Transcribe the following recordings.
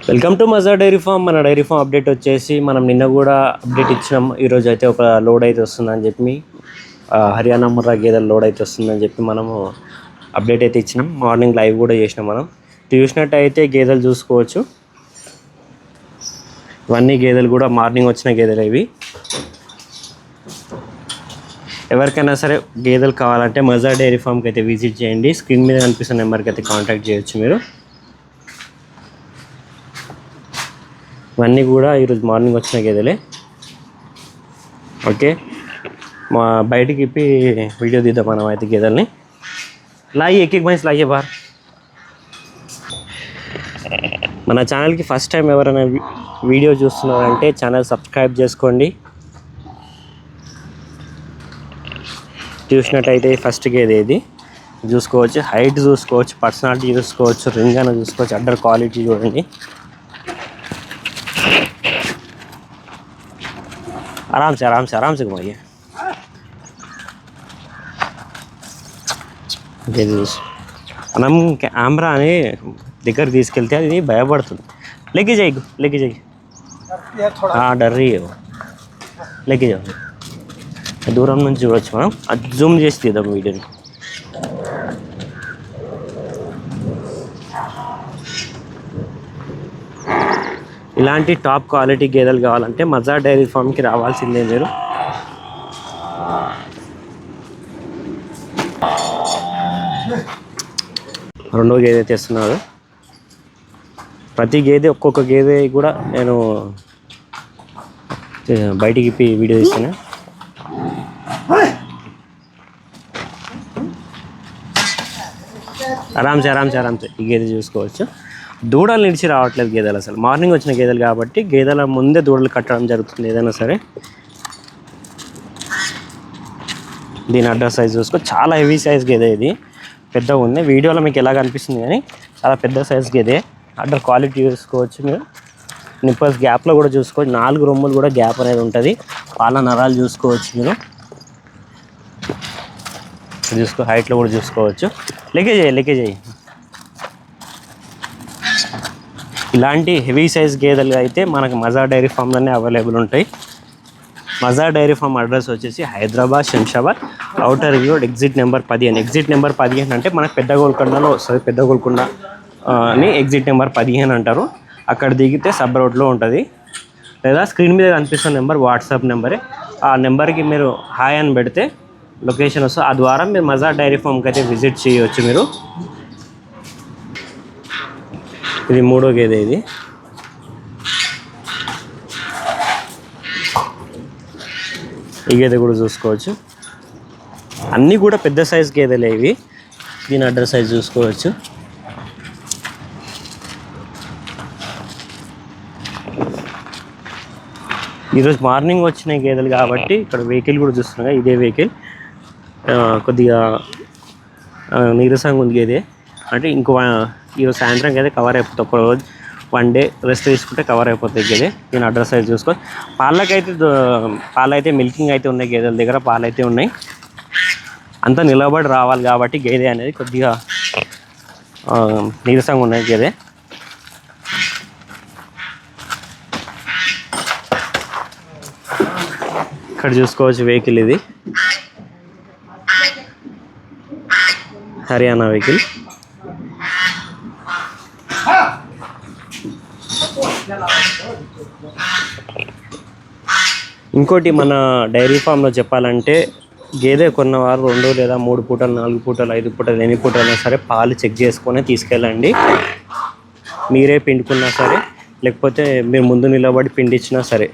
Welcome to మజా dairy farm. మన dairy farm update వచ్చేసి మనం నిన్న కూడా అప్డేట్ ఇచ్చినాం. ఈరోజు అయితే ఒక లోడ్ అయితే వస్తుందని చెప్పి హర్యానా ముర్రా గేదెల లోడ్ అయితే వస్తుందని చెప్పి మనము అప్డేట్ అయితే ఇచ్చినాం. మార్నింగ్ లైవ్ కూడా చేసినాం. మనం చూసినట్టయితే గేదెలు చూసుకోవచ్చు. ఇవన్నీ గేదెలు కూడా మార్నింగ్ వచ్చిన గేదెలు ఇవి. ఎవరికైనా సరే గేదెలు కావాలంటే మజా డైరీ ఫామ్కి అయితే విజిట్ చేయండి. స్క్రీన్ మీద కనిపిస్తున్న నెంబర్కి అయితే కాంటాక్ట్ చేయొచ్చు మీరు. ఇవన్నీ కూడా ఈరోజు మార్నింగ్ వచ్చిన గేదెలే. ఓకే, మా బయటికి ఇప్పి వీడియో తీద్దాం మనం అయితే గేదెల్ని. లాయి ఎక్కి భైన్స్ లాయే బార్. మన ఛానల్కి ఫస్ట్ టైం ఎవరైనా వీడియో చూస్తున్నారంటే ఛానల్ సబ్స్క్రైబ్ చేసుకోండి. చూసినట్టయితే ఫస్ట్ గేదె ఇది చూసుకోవచ్చు. హైట్ చూసుకోవచ్చు, పర్సనాలిటీ చూసుకోవచ్చు, రింగ్ అని చూసుకోవచ్చు, అడ్డర్ క్వాలిటీ చూడండి. आराम से घुमाइए. మనం కెమెరాని దగ్గర తీసుకెళ్తే అది భయపడుతుంది. लेके जाइए डर रही है वो. लेके जाओ. దూరం నుంచి చూడొచ్చు. మనం అది జూమ్ చేసి తీద్దాం వీడియోని. ఇలాంటి టాప్ క్వాలిటీ గేదెలు కావాలంటే మజా డైరీ ఫామ్కి రావాల్సిందే మీరు. రెండో గేదె తెస్తున్నారు. ప్రతి గేదె ఒక్కొక్క గేదె కూడా నేను బయటికి వీడియో తీస్తున్నా. ఆరామ్సే ఈ గేదె చూసుకోవచ్చు. దూడలు నిడిచి రావట్లేదు గేదెలు. అసలు మార్నింగ్ వచ్చిన గేదెలు కాబట్టి గేదెల ముందే దూడలు కట్టడం జరుగుతుంది ఏదైనా సరే. దీని అడ్డర్ సైజ్ చూసుకో. చాలా హెవీ సైజ్ గేదె ఇది. పెద్దగా ఉంది. వీడియోలో మీకు ఎలా కనిపిస్తుంది కానీ చాలా పెద్ద సైజ్ గేదె. అడ్డర్ క్వాలిటీ చూసుకోవచ్చు మీరు. నిప్పల్స్ గ్యాప్లో కూడా చూసుకోవచ్చు. 4 రొమ్ములు కూడా గ్యాప్ అనేది ఉంటుంది. పాల నరాలు చూసుకోవచ్చు మీరు. చూసుకో. హైట్లో కూడా చూసుకోవచ్చు. లెక్కే చేయి. ఇలాంటి హెవీ సైజ్ గేదెలు అయితే మనకు మజా డైరీ ఫామ్లోనే అవైలబుల్ ఉంటాయి. మజా డైరీ ఫామ్ అడ్రస్ వచ్చేసి Hyderabad Shamshabad outer ring road exit number 15. Exit number 15 అంటే మనకు పెద్ద గోల్కొండలో వస్తుంది. పెద్ద గోల్కొండ అని ఎగ్జిట్ నెంబర్ 15 అంటారు. అక్కడ దిగితే సబ్ రోడ్లో ఉంటుంది. లేదా స్క్రీన్ మీద కనిపిస్తున్న నెంబర్ వాట్సాప్ నెంబరే. ఆ నెంబర్కి మీరు హాయ్ అని పెడితే లొకేషన్ వస్తుంది. ఆ ద్వారా మీరు మజా డైరీ ఫామ్కి అయితే విజిట్ చేయవచ్చు మీరు. ఇది మూడో గేదె. ఇది ఈ గేదె కూడా చూసుకోవచ్చు. అన్నీ కూడా పెద్ద సైజ్ గేదెలే ఇవి. దీని అడ్డర్ సైజ్ చూసుకోవచ్చు. ఈరోజు మార్నింగ్ వచ్చిన గేదెలు కాబట్టి ఇక్కడ వెహికల్ కూడా చూస్తున్నాగా. ఇదే వెహికల్ కొద్దిగా నీరసంగా ఉంది గేదె. అంటే ఇంకో ఈరోజు సాయంత్రం అయితే కవర్ అయిపోతుంది. ఒక రోజు 1 డే రెస్ట్ తీసుకుంటే కవర్ అయిపోతుంది గేదె. దీని అడ్రస్ అయితే చూసుకో. పాలైతే మిల్కింగ్ అయితే ఉన్నాయి. గేదెల దగ్గర పాలు అయితే ఉన్నాయి. అంతా నిలబడి రావాలి కాబట్టి గేదె అనేది కొద్దిగా నీరసంగా ఉన్నాయి గేదె. ఇక్కడ చూసుకోవచ్చు వెహికల్. ఇది హర్యానా వెహికల్. ఇంకోటి మన డైరీ ఫామ్లో చెప్పాలంటే గేదె కొన్నవారు 2 లేదా 3 పూటలు, 4 పూటలు, 5 పూటలు, ఎన్ని పూటలు అయినా సరే పాలు చెక్ చేసుకొని తీసుకెళ్ళండి. మీరే పిండుకున్నా సరే లేకపోతే మీరు ముందు నిలబడి పిండిచ్చినా సరే.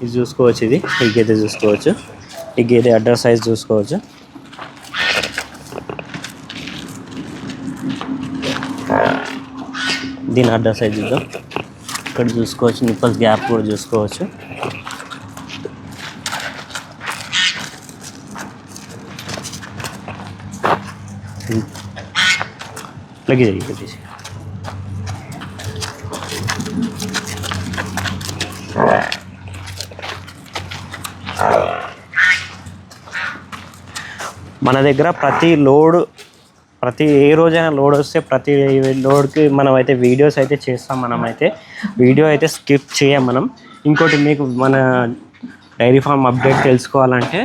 ఇది చూసుకోవచ్చు. ఇది ఈ గేదె చూసుకోవచ్చు. ఈ గేదె అడ్డర్ సైజ్ చూసుకోవచ్చు. దీని అడ్డర్ సైజ్ చూద్దాం. ఇక్కడ చూసుకోవచ్చు. నిప్పల్స్ గ్యాప్ కూడా చూసుకోవచ్చు. लगी जाइए. మన దగ్గర ప్రతి లోడ్ ప్రతి ఏ రోజైనా లోడ్ వస్తే ప్రతి లోడ్కి మనం అయితే వీడియోస్ అయితే చేస్తాం. మనమైతే వీడియో అయితే స్కిప్ చేయం మనం. ఇంకోటి మీకు మన డైరీ ఫామ్ అప్డేట్ తెలుసుకోవాలంటే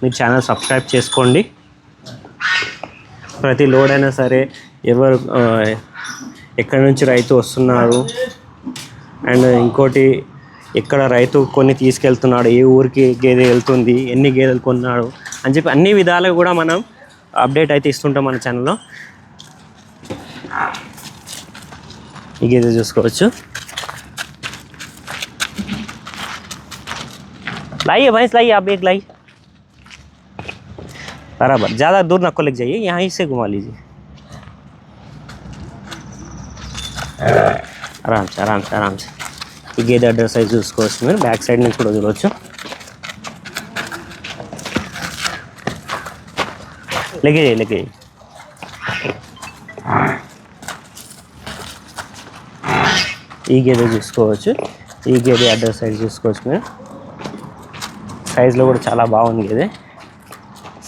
మీ ఛానల్ సబ్స్క్రైబ్ చేసుకోండి. ప్రతి లోడ్ అయినా సరే ఎవరు ఎక్కడి నుంచి రైతు వస్తున్నారు అండ్ ఇంకోటి ఎక్కడ రైతు కొన్ని తీసుకెళ్తున్నాడు, ఏ ఊరికి గేదె వెళ్తుంది, ఎన్ని గేదెలు కొన్నాడు అని చెప్పి అన్ని విధాలుగా కూడా మనం అప్డేట్ అయితే ఇస్తుంటాం మన ఛానల్లో. ఈ గేదె చూసుకోవచ్చు. लाइए भैंस लाइए, आप एक लाइए बराबर, ज़्यादा दूर ना को लेके जाइए, यहाँ ही से घुमा लीजिए आराम से आराम से आराम से. ఈ గేదె అడ్రస్ సైజ్ చూసుకోవచ్చు మీరు. బ్యాక్ సైడ్ నుంచి కూడా చూడవచ్చు. लेके जाइए. ఈ గేదె చూసుకోవచ్చు. ఈ గేదె అడ్రస్ సైజ్ చూసుకోవచ్చు మీరు. సైజులో కూడా చాలా బాగుంది గేదె.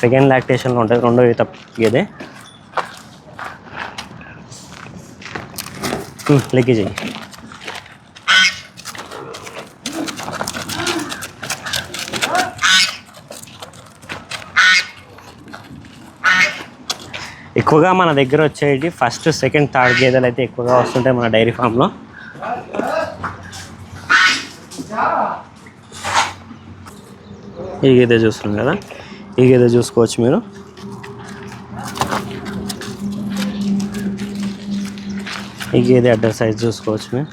సెకండ్ లాక్టేషన్లో ఉంటుంది, రెండో ఈత గేదె. लेके जाइए. ఎక్కువగా మన దగ్గర వచ్చేటి ఫస్ట్, సెకండ్, థర్డ్ గేదెలు అయితే ఎక్కువగా వస్తుంటాయి మన డైరీ ఫామ్లో. ఈ గేదె చూస్తున్నాం కదా, ఈ గేదె చూసుకోవచ్చు మీరు. ఈ గేదె అడ్డర్ సైజ్ చూసుకోవచ్చు మీరు.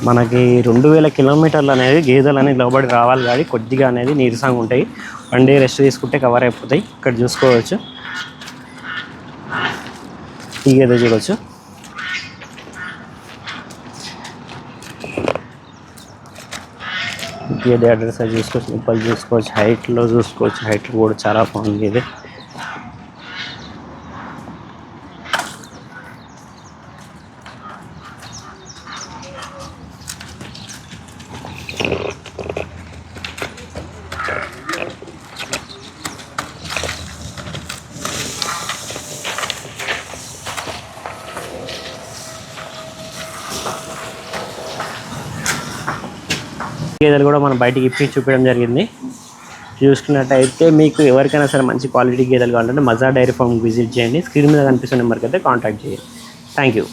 మనకి 2000 కిలోమీటర్లు అనేది గేదెలు అనేది లోబడి రావాలి, కానీ కొద్దిగా అనేది నీరసంగా ఉంటాయి. వన్ డే రెస్ట్ తీసుకుంటే కవర్ అయిపోతాయి. ఇక్కడ చూసుకోవచ్చు. ఈ గేదె చూడవచ్చు. గేదె అడ్రస్ చూసుకోవచ్చు, నిప్పలు చూసుకోవచ్చు, హైట్లో చూసుకోవచ్చు. హైట్ కూడా చాలా బాగుంది గేదె. గేదెలు కూడా మనం బయటికి ఇప్పి చూపించడం జరిగింది. చూసుకున్నట్టయితే మీకు ఎవరికైనా సరే మంచి క్వాలిటీ గేదెలు కావాలంటే మజా డైరీ ఫామ్కి విజిట్ చేయండి. స్క్రీన్ మీద కనిపిస్తున్న నెంబర్కి అయితే కాంటాక్ట్ చేయండి. Thank you.